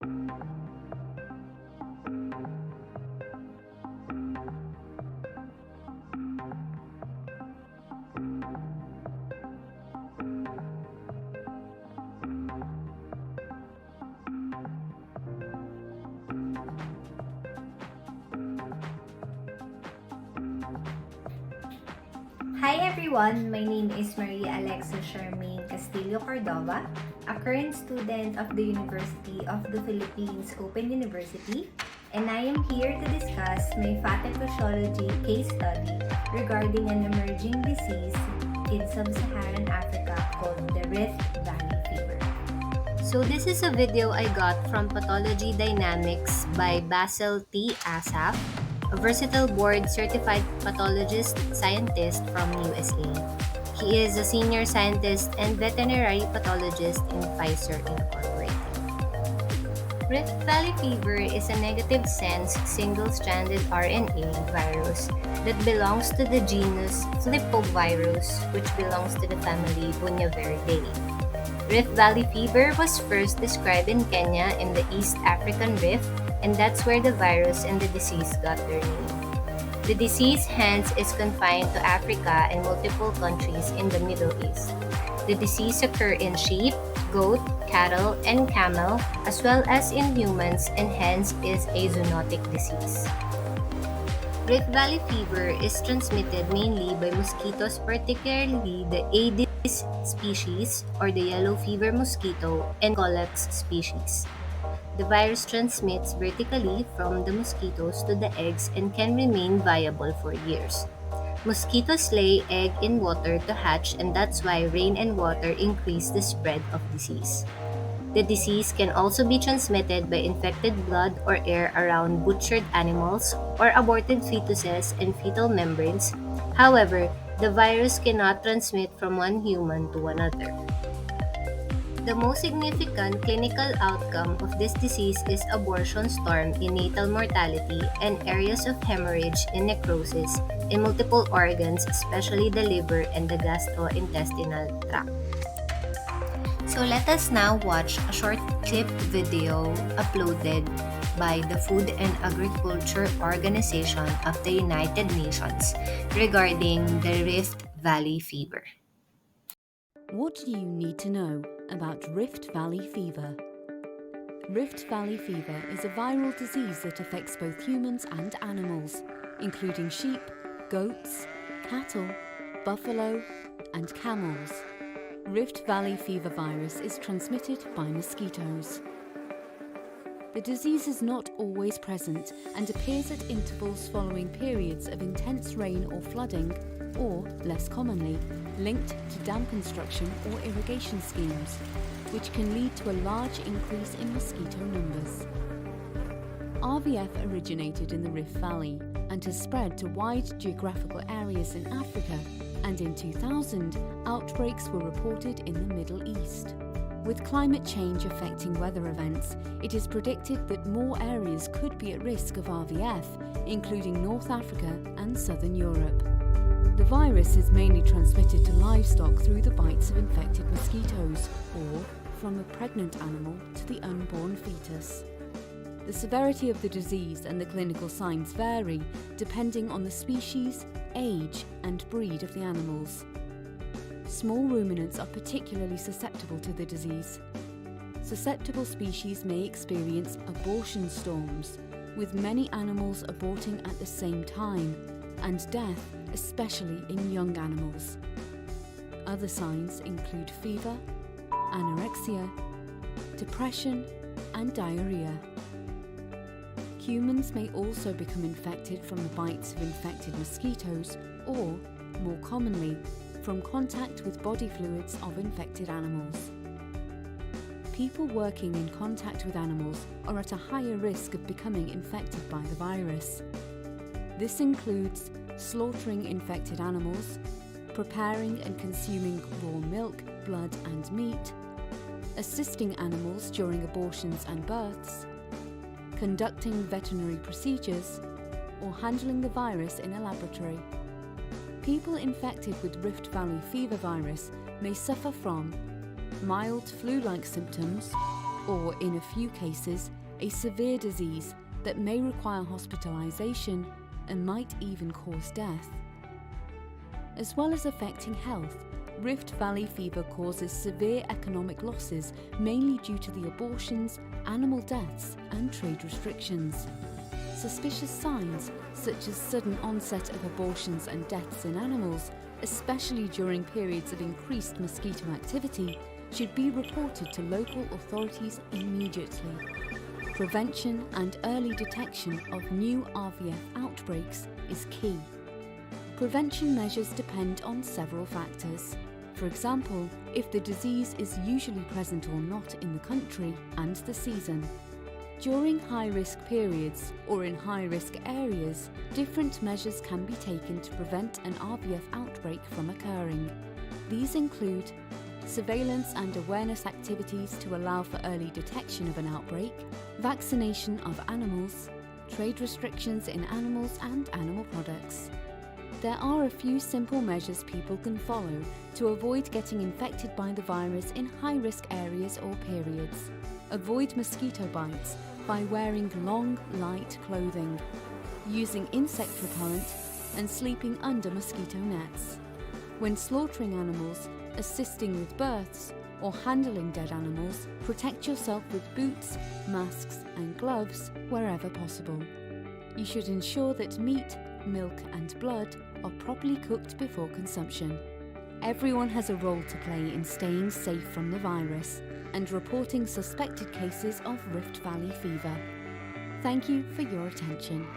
Hi everyone, my name is Maria Alexa Charmaine Castillo Cordova, a current student of the University of the Philippines Open University, and I am here to discuss my Pathophysiology case study regarding an emerging disease in sub-Saharan Africa called the Rift Valley Fever. So this is a video I got from Pathology Dynamics by Basil T. Asaf, a versatile board-certified pathologist scientist from USA. He is a senior scientist and veterinary pathologist in Pfizer Incorporated. Rift Valley fever is a negative-sense single-stranded RNA virus that belongs to the genus Flipovirus, which belongs to the family Bunyaviridae. Rift Valley fever was first described in Kenya in the East African Rift, and that's where the virus and the disease got their name. The disease hence is confined to Africa and multiple countries in the Middle East. The disease occurs in sheep, goat, cattle, and camel, as well as in humans, and hence is a zoonotic disease. Rift Valley fever is transmitted mainly by mosquitoes, particularly the Aedes species or the yellow fever mosquito and Culex species. The virus transmits vertically from the mosquitoes to the eggs and can remain viable for years. Mosquitoes lay egg in water to hatch, and that's why rain and water increase the spread of disease. The disease can also be transmitted by infected blood or air around butchered animals or aborted fetuses and fetal membranes. However, the virus cannot transmit from one human to another. The most significant clinical outcome of this disease is abortion storm in natal mortality and areas of hemorrhage and necrosis in multiple organs, especially the liver and the gastrointestinal tract. So let us now watch a short clip video uploaded by the Food and Agriculture Organization of the United Nations regarding the Rift Valley fever. What do you need to know about Rift Valley fever? Rift Valley fever is a viral disease that affects both humans and animals, including sheep, goats, cattle, buffalo, and camels. Rift Valley fever virus is transmitted by mosquitoes. The disease is not always present and appears at intervals following periods of intense rain or flooding, or, less commonly, linked to dam construction or irrigation schemes, which can lead to a large increase in mosquito numbers. RVF originated in the Rift Valley and has spread to wide geographical areas in Africa, and in 2000, outbreaks were reported in the Middle East. With climate change affecting weather events, it is predicted that more areas could be at risk of RVF, including North Africa and Southern Europe. The virus is mainly transmitted to livestock through the bites of infected mosquitoes, or from a pregnant animal to the unborn fetus. The severity of the disease and the clinical signs vary depending on the species, age, and breed of the animals. Small ruminants are particularly susceptible to the disease. Susceptible species may experience abortion storms, with many animals aborting at the same time, and death, especially in young animals. Other signs include fever, anorexia, depression, and diarrhea. Humans may also become infected from the bites of infected mosquitoes or, more commonly, from contact with body fluids of infected animals. People working in contact with animals are at a higher risk of becoming infected by the virus. This includes slaughtering infected animals, preparing and consuming raw milk, blood and meat, assisting animals during abortions and births, conducting veterinary procedures, or handling the virus in a laboratory. People infected with Rift Valley fever virus may suffer from mild flu-like symptoms, or in a few cases, a severe disease that may require hospitalization and might even cause death. As well as affecting health, Rift Valley fever causes severe economic losses, mainly due to the abortions, animal deaths, and trade restrictions. Suspicious signs, such as sudden onset of abortions and deaths in animals, especially during periods of increased mosquito activity, should be reported to local authorities immediately. Prevention and early detection of new RVF outbreaks is key. Prevention measures depend on several factors. For example, if the disease is usually present or not in the country and the season. During high-risk periods or in high-risk areas, different measures can be taken to prevent an RVF outbreak from occurring. These include surveillance and awareness activities to allow for early detection of an outbreak, vaccination of animals, trade restrictions in animals and animal products. There are a few simple measures people can follow to avoid getting infected by the virus in high-risk areas or periods. Avoid mosquito bites by wearing long, light clothing, using insect repellent, and sleeping under mosquito nets. When slaughtering animals, assisting with births, or handling dead animals, protect yourself with boots, masks, and gloves wherever possible. You should ensure that meat, milk, and blood are properly cooked before consumption. Everyone has a role to play in staying safe from the virus and reporting suspected cases of Rift Valley fever. Thank you for your attention.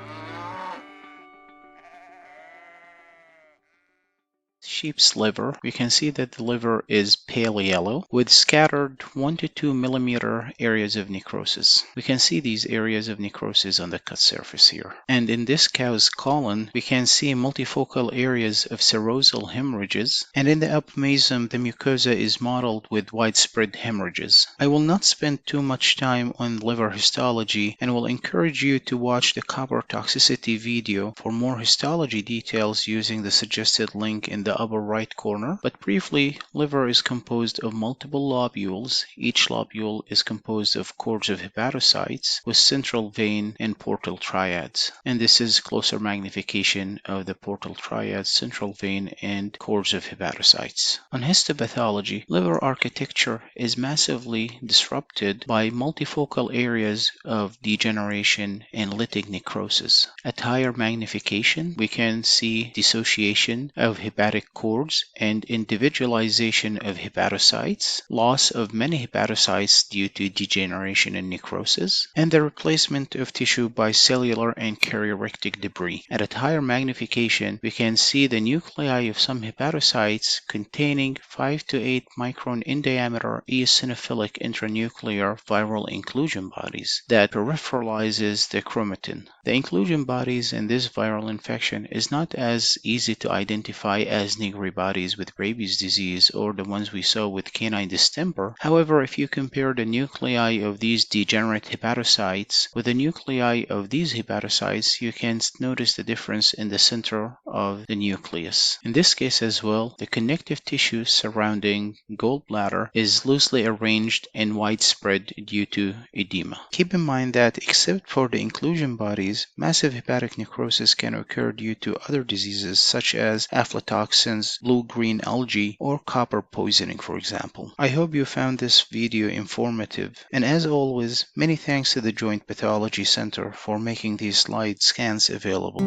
Sheep's liver, we can see that the liver is pale yellow with scattered 1 to 2 millimeter areas of necrosis. We can see these areas of necrosis on the cut surface here. And in this cow's colon, we can see multifocal areas of serosal hemorrhages. And in the apomesum, the mucosa is mottled with widespread hemorrhages. I will not spend too much time on liver histology and will encourage you to watch the copper toxicity video for more histology details using the suggested link in the upper right corner, but briefly, liver is composed of multiple lobules. Each lobule is composed of cords of hepatocytes with central vein and portal triads. And this is closer magnification of the portal triads, central vein, and cords of hepatocytes. On histopathology, liver architecture is massively disrupted by multifocal areas of degeneration and lytic necrosis. At higher magnification, we can see dissociation of hepatic cords and individualization of hepatocytes, loss of many hepatocytes due to degeneration and necrosis, and the replacement of tissue by cellular and karyorectic debris. At a higher magnification, we can see the nuclei of some hepatocytes containing 5 to 8 micron in diameter eosinophilic intranuclear viral inclusion bodies that peripheralizes the chromatin. The inclusion bodies in this viral infection is not as easy to identify as Negri bodies with rabies disease or the ones we saw with canine distemper. However, if you compare the nuclei of these degenerate hepatocytes with the nuclei of these hepatocytes, you can notice the difference in the center of the nucleus. In this case as well, the connective tissue surrounding gallbladder is loosely arranged and widespread due to edema. Keep in mind that except for the inclusion bodies, massive hepatic necrosis can occur due to other diseases such as aflatoxins, blue-green algae, or copper poisoning, for example. I hope you found this video informative, and as always, many thanks to the Joint Pathology Center for making these slide scans available.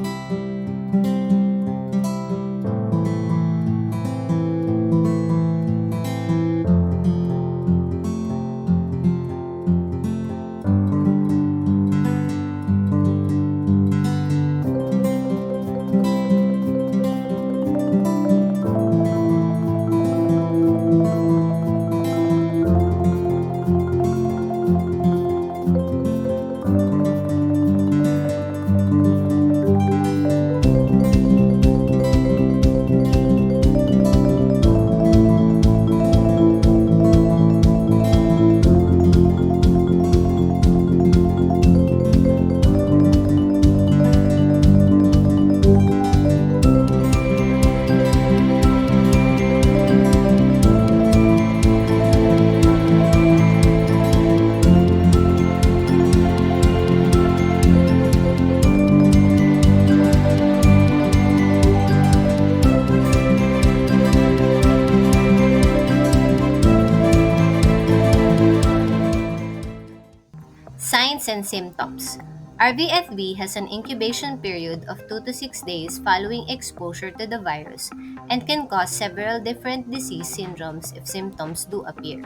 Signs and symptoms. RVFV has an incubation period of 2 to 6 days following exposure to the virus and can cause several different disease syndromes if symptoms do appear.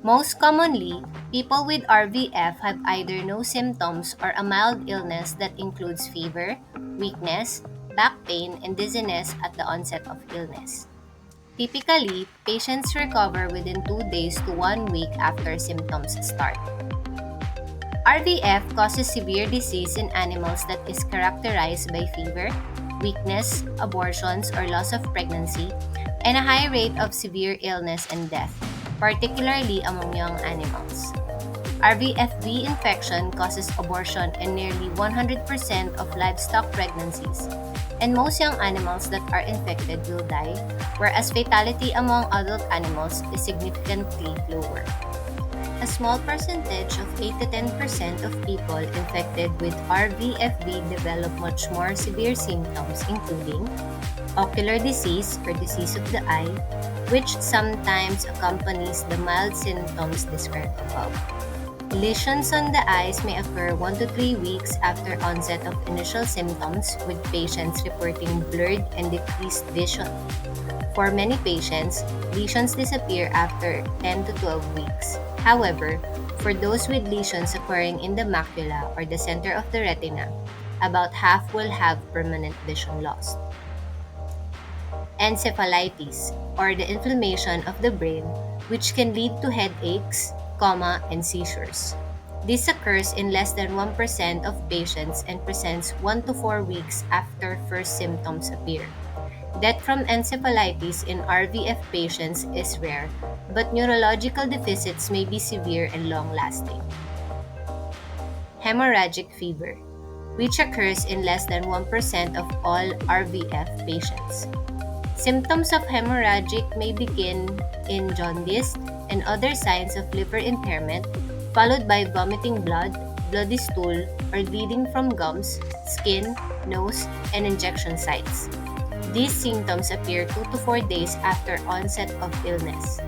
Most commonly, people with RVF have either no symptoms or a mild illness that includes fever, weakness, back pain, and dizziness at the onset of illness. Typically, patients recover within 2 days to 1 week after symptoms start. RVF causes severe disease in animals that is characterized by fever, weakness, abortions or loss of pregnancy, and a high rate of severe illness and death, particularly among young animals. RVFV infection causes abortion in nearly 100% of livestock pregnancies, and most young animals that are infected will die, whereas fatality among adult animals is significantly lower. A small percentage of 8 to 10% of people infected with RVFV develop much more severe symptoms, including ocular disease or disease of the eye, which sometimes accompanies the mild symptoms described above. Lesions on the eyes may occur 1 to 3 weeks after onset of initial symptoms, with patients reporting blurred and decreased vision. For many patients, lesions disappear after 10 to 12 weeks. However, for those with lesions occurring in the macula or the center of the retina, about half will have permanent vision loss. Encephalitis, or the inflammation of the brain, which can lead to headaches, coma, and seizures. This occurs in less than 1% of patients and presents 1 to 4 weeks after first symptoms appear. Death from encephalitis in RVF patients is rare, but neurological deficits may be severe and long-lasting. Hemorrhagic fever, which occurs in less than 1% of all RVF patients. Symptoms of hemorrhagic may begin in jaundice and other signs of liver impairment, followed by vomiting blood, bloody stool, or bleeding from gums, skin, nose, and injection sites. These symptoms appear 2 to 4 days after onset of illness.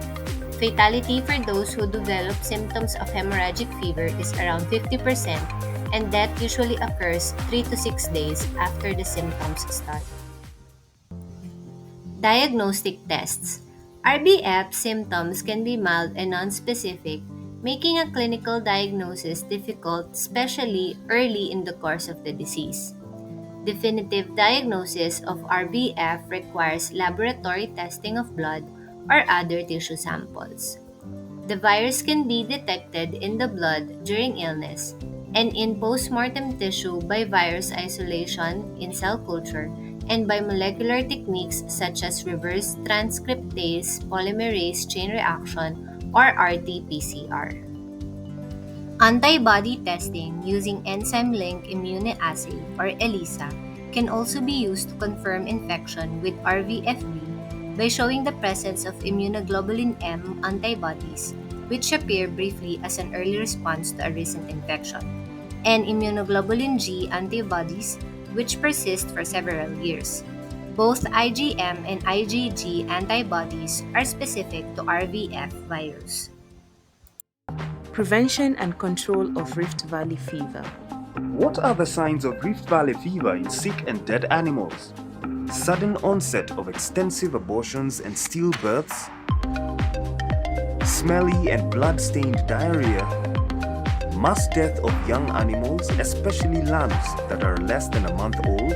Fatality for those who develop symptoms of hemorrhagic fever is around 50%, and death usually occurs 3 to 6 days after the symptoms start. Diagnostic tests. RBF symptoms can be mild and nonspecific, making a clinical diagnosis difficult, especially early in the course of the disease. Definitive diagnosis of RBF requires laboratory testing of blood or other tissue samples. The virus can be detected in the blood during illness and in postmortem tissue by virus isolation in cell culture and by molecular techniques such as reverse transcriptase polymerase chain reaction or RT-PCR. Antibody testing using enzyme-linked immunoassay or ELISA can also be used to confirm infection with RVFV by showing the presence of immunoglobulin M antibodies, which appear briefly as an early response to a recent infection, and immunoglobulin G antibodies, which persist for several years. Both IgM and IgG antibodies are specific to RVF virus. Prevention and control of Rift Valley fever. What are the signs of Rift Valley fever in sick and dead animals? Sudden onset of extensive abortions and stillbirths, smelly and blood-stained diarrhea, mass death of young animals, especially lambs that are less than a month old,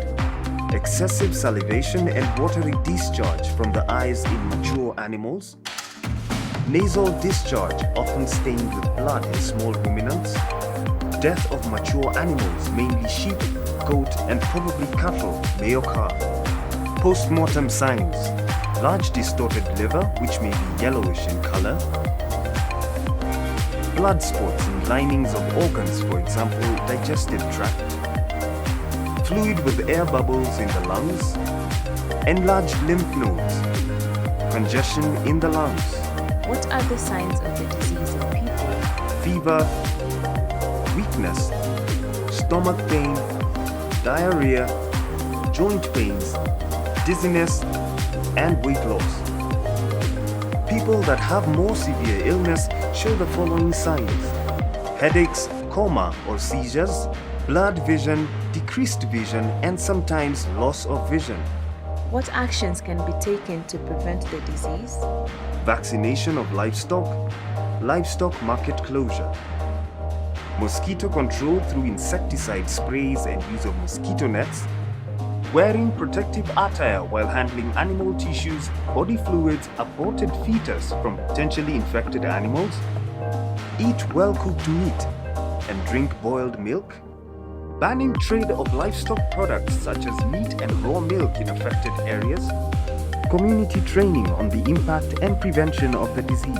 excessive salivation and watery discharge from the eyes in mature animals, nasal discharge often stained with blood in small ruminants, death of mature animals, mainly sheep, goat, and probably cattle, may occur. Post-mortem signs: large distorted liver, which may be yellowish in color, blood spots in linings of organs, for example, digestive tract, fluid with air bubbles in the lungs, enlarged lymph nodes, congestion in the lungs. What are the signs of the disease in people? Fever, weakness, stomach pain, diarrhea, joint pains, dizziness, and weight loss. People that have more severe illness show the following signs: headaches, coma or seizures, blurred vision, decreased vision, and sometimes loss of vision. What actions can be taken to prevent the disease? Vaccination of livestock, livestock market closure, mosquito control through insecticide sprays and use of mosquito nets, wearing protective attire while handling animal tissues, body fluids, aborted fetus from potentially infected animals, eat well-cooked meat, and drink boiled milk, banning trade of livestock products such as meat and raw milk in affected areas, community training on the impact and prevention of the disease.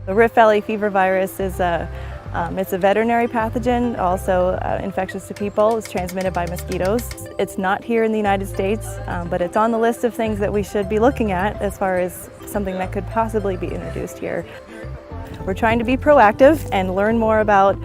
The Rift Valley fever virus is it's a veterinary pathogen, also infectious to people. It's transmitted by mosquitoes. It's not here in the United States, but it's on the list of things that we should be looking at as far as something that could possibly be introduced here. We're trying to be proactive and learn more about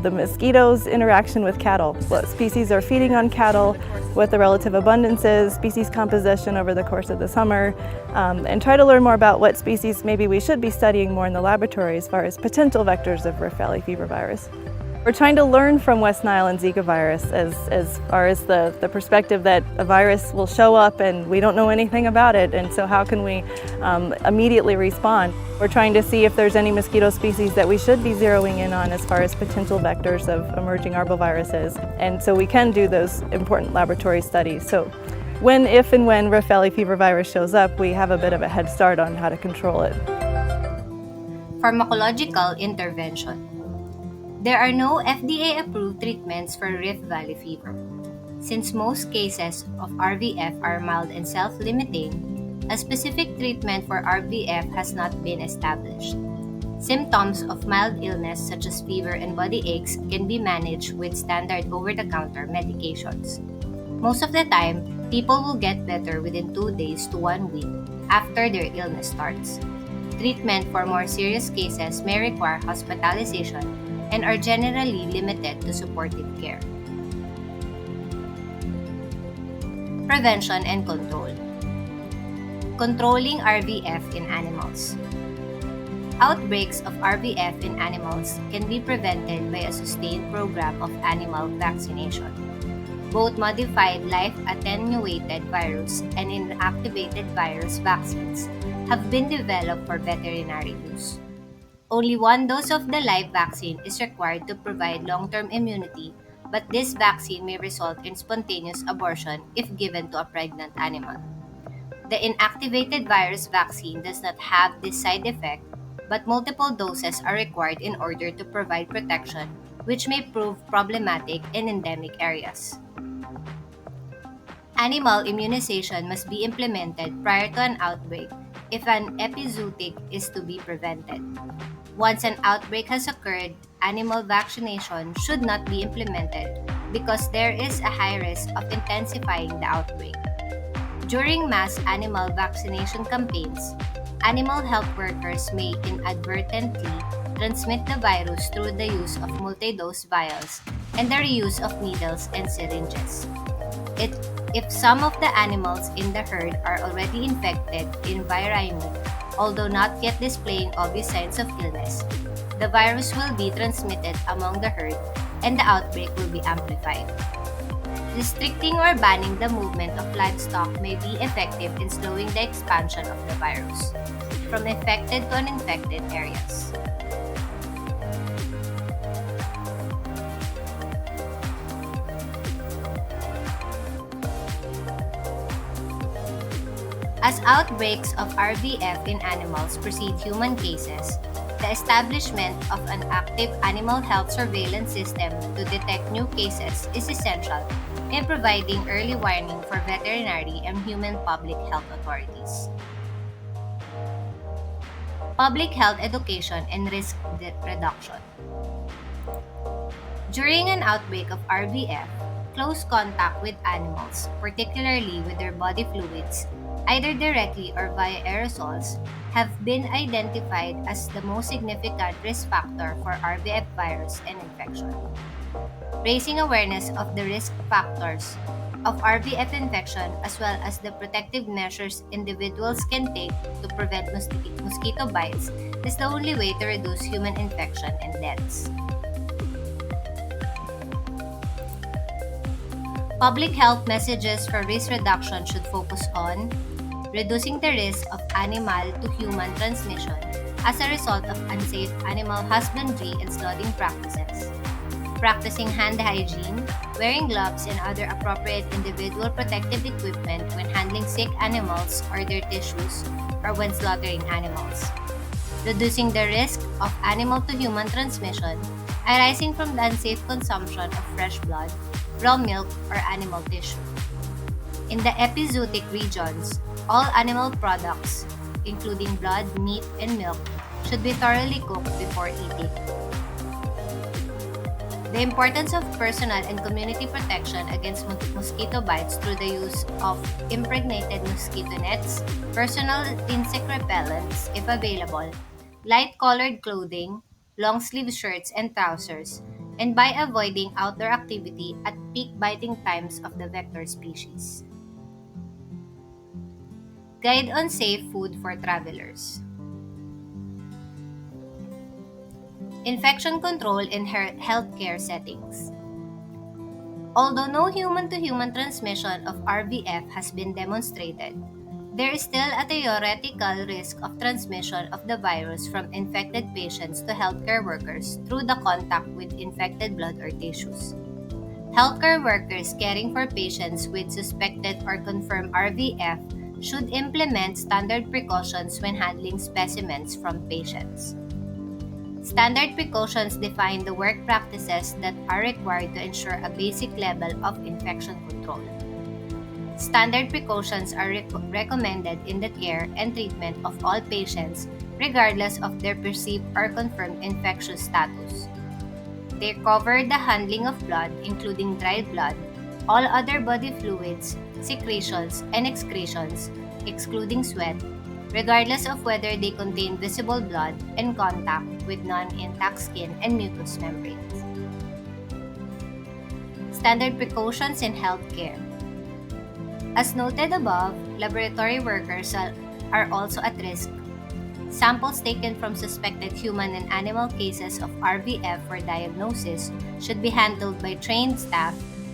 the mosquitoes' interaction with cattle, what species are feeding on cattle, what the relative abundance is, species composition over the course of the summer, and try to learn more about what species maybe we should be studying more in the laboratory as far as potential vectors of Rift Valley fever virus. We're trying to learn from West Nile and Zika virus as far as the perspective that a virus will show up and we don't know anything about it, and so how can we immediately respond? We're trying to see if there's any mosquito species that we should be zeroing in on as far as potential vectors of emerging arboviruses, and so we can do those important laboratory studies. So if and when Rift Valley fever virus shows up, we have a bit of a head start on how to control it. Pharmacological intervention. There are no FDA-approved treatments for Rift Valley fever. Since most cases of RVF are mild and self-limiting, a specific treatment for RVF has not been established. Symptoms of mild illness such as fever and body aches can be managed with standard over-the-counter medications. Most of the time, people will get better within 2 days to 1 week after their illness starts. Treatment for more serious cases may require hospitalization and are generally limited to supportive care. Prevention and control. Controlling RVF in animals. Outbreaks of RVF in animals can be prevented by a sustained program of animal vaccination. Both modified live-attenuated virus and inactivated virus vaccines have been developed for veterinary use. Only 1 dose of the live vaccine is required to provide long-term immunity, but this vaccine may result in spontaneous abortion if given to a pregnant animal. The inactivated virus vaccine does not have this side effect, but multiple doses are required in order to provide protection, which may prove problematic in endemic areas. Animal immunization must be implemented prior to an outbreak if an epizootic is to be prevented. Once an outbreak has occurred, animal vaccination should not be implemented because there is a high risk of intensifying the outbreak. During mass animal vaccination campaigns, animal health workers may inadvertently transmit the virus through the use of multi-dose vials and the reuse of needles and syringes. If some of the animals in the herd are already infected in viremi, although not yet displaying obvious signs of illness, the virus will be transmitted among the herd and the outbreak will be amplified. Restricting or banning the movement of livestock may be effective in slowing the expansion of the virus from affected to uninfected areas. As outbreaks of RVF in animals precede human cases, the establishment of an active animal health surveillance system to detect new cases is essential in providing early warning for veterinary and human public health authorities. Public health education and risk reduction. During an outbreak of RVF, close contact with animals, particularly with their body fluids, either directly or via aerosols, have been identified as the most significant risk factor for RVF virus and infection. Raising awareness of the risk factors of RVF infection as well as the protective measures individuals can take to prevent mosquito bites is the only way to reduce human infection and deaths. Public health messages for risk reduction should focus on reducing the risk of animal to human transmission as a result of unsafe animal husbandry and slaughtering practices, practicing hand hygiene, wearing gloves and other appropriate individual protective equipment when handling sick animals or their tissues or when slaughtering animals, reducing the risk of animal to human transmission arising from the unsafe consumption of fresh blood, raw milk, or animal tissue. In the epizootic regions, all animal products, including blood, meat, and milk, should be thoroughly cooked before eating. The importance of personal and community protection against mosquito bites through the use of impregnated mosquito nets, personal insect repellents if available, light-colored clothing, long-sleeve shirts and trousers, and by avoiding outdoor activity at peak biting times of the vector species. Guide on safe food for travelers. Infection control in healthcare settings. Although no human-to-human transmission of RVF has been demonstrated, there is still a theoretical risk of transmission of the virus from infected patients to healthcare workers through the contact with infected blood or tissues. Healthcare workers caring for patients with suspected or confirmed RVF should implement standard precautions when handling specimens from patients. Standard precautions define the work practices that are required to ensure a basic level of infection control. Standard precautions are recommended in the care and treatment of all patients regardless of their perceived or confirmed infectious status. They cover the handling of blood, including dried blood, all other body fluids, secretions, and excretions, excluding sweat, regardless of whether they contain visible blood and contact with non-intact skin and mucous membranes. Standard precautions in healthcare. As noted above, laboratory workers are also at risk. Samples taken from suspected human and animal cases of RVF for diagnosis should be handled by trained staff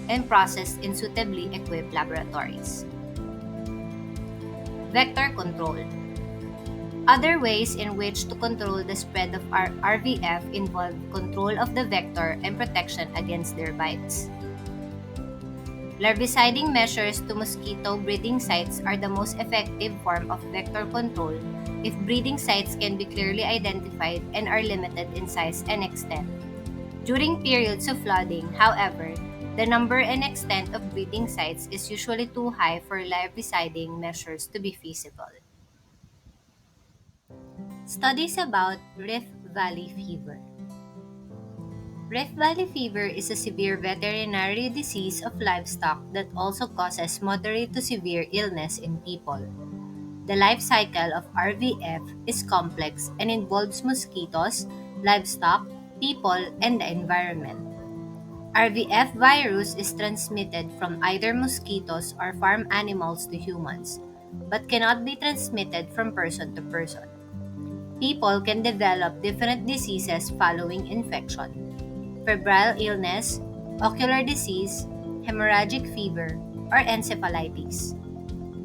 and processed in suitably equipped laboratories. Vector control. Other ways in which to control the spread of RVF involve control of the vector and protection against their bites. Larviciding measures to mosquito breeding sites are the most effective form of vector control if breeding sites can be clearly identified and are limited in size and extent. During periods of flooding, however, the number and extent of breeding sites is usually too high for larviciding measures to be feasible. Studies about Rift Valley fever. Rift Valley fever is a severe veterinary disease of livestock that also causes moderate to severe illness in people. The life cycle of RVF is complex and involves mosquitoes, livestock, people, and the environment. RVF virus is transmitted from either mosquitoes or farm animals to humans, but cannot be transmitted from person to person. People can develop different diseases following infection: febrile illness, ocular disease, hemorrhagic fever, or encephalitis.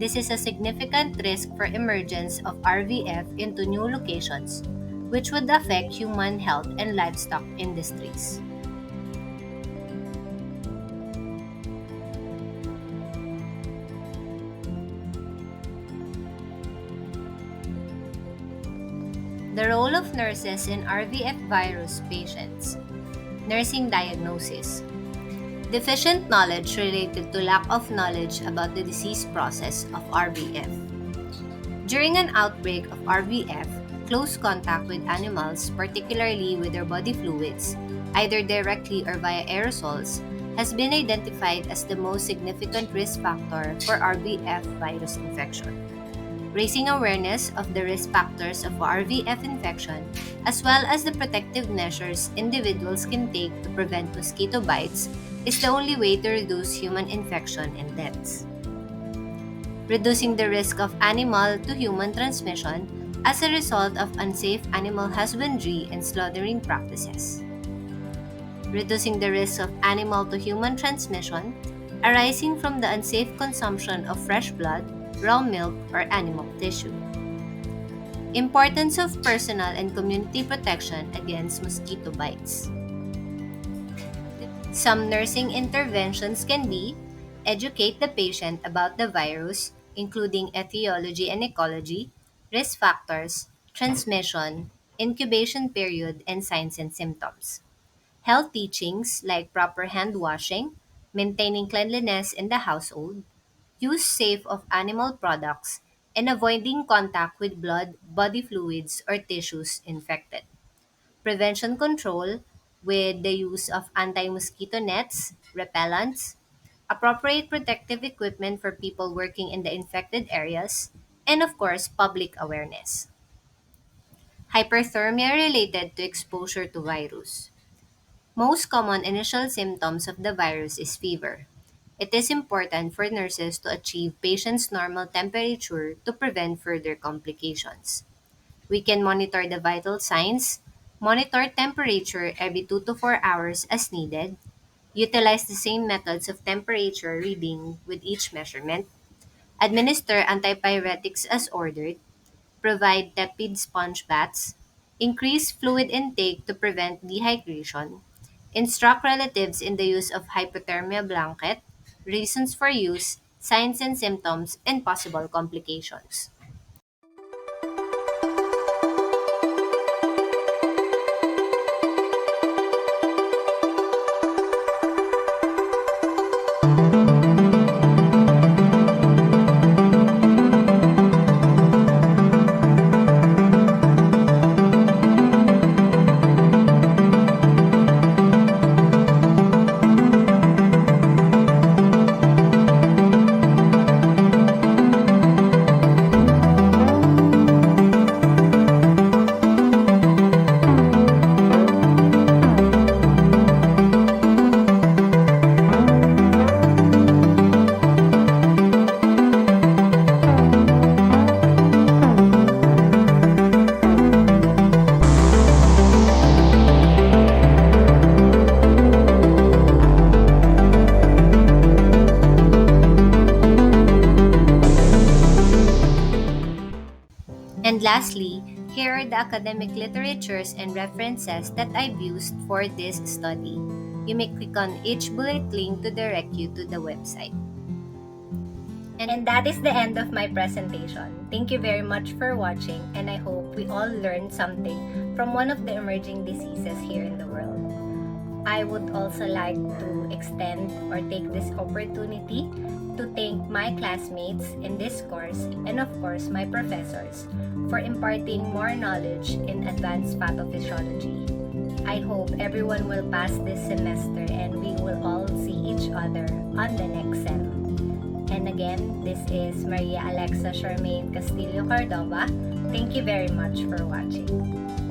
This is a significant risk for emergence of RVF into new locations, which would affect human health and livestock industries. The role of nurses in RVF virus patients. Nursing diagnosis. Deficient knowledge related to lack of knowledge about the disease process of RVF. During an outbreak of RVF, close contact with animals, particularly with their body fluids, either directly or via aerosols, has been identified as the most significant risk factor for RVF virus infection. Raising awareness of the risk factors of RVF infection, as well as the protective measures individuals can take to prevent mosquito bites, is the only way to reduce human infection and deaths. Reducing the risk of animal to human transmission as a result of unsafe animal husbandry and slaughtering practices. Reducing the risk of animal to human transmission arising from the unsafe consumption of fresh blood, raw milk, or animal tissue. Importance of personal and community protection against mosquito bites. Some nursing interventions can be educate the patient about the virus, including etiology and ecology, risk factors, transmission, incubation period, and signs and symptoms. Health teachings like proper hand washing, maintaining cleanliness in the household, use safe of animal products, and avoiding contact with blood, body fluids, or tissues infected. Prevention control with the use of anti-mosquito nets, repellents, appropriate protective equipment for people working in the infected areas, and of course, public awareness. Hyperthermia related to exposure to virus. Most common initial symptoms of the virus is fever. It is important for nurses to achieve patients' normal temperature to prevent further complications. We can monitor the vital signs, monitor temperature every 2 to 4 hours as needed, utilize the same methods of temperature reading with each measurement, administer antipyretics as ordered, provide tepid sponge baths, increase fluid intake to prevent dehydration, instruct relatives in the use of hypothermia blanket, reasons for use, signs and symptoms, and possible complications. And lastly, here are the academic literatures and references that I've used for this study. You may click on each bullet link to direct you to the website. And that is the end of my presentation. Thank you very much for watching, and I hope we all learned something from one of the emerging diseases here in the world. I would also like to extend or take this opportunity to thank my classmates in this course and of course my professors for imparting more knowledge in advanced pathophysiology. I hope everyone will pass this semester and we will all see each other on the next sem. And again, this is Maria Alexa Charmaine Castillo Cordova. Thank you very much for watching.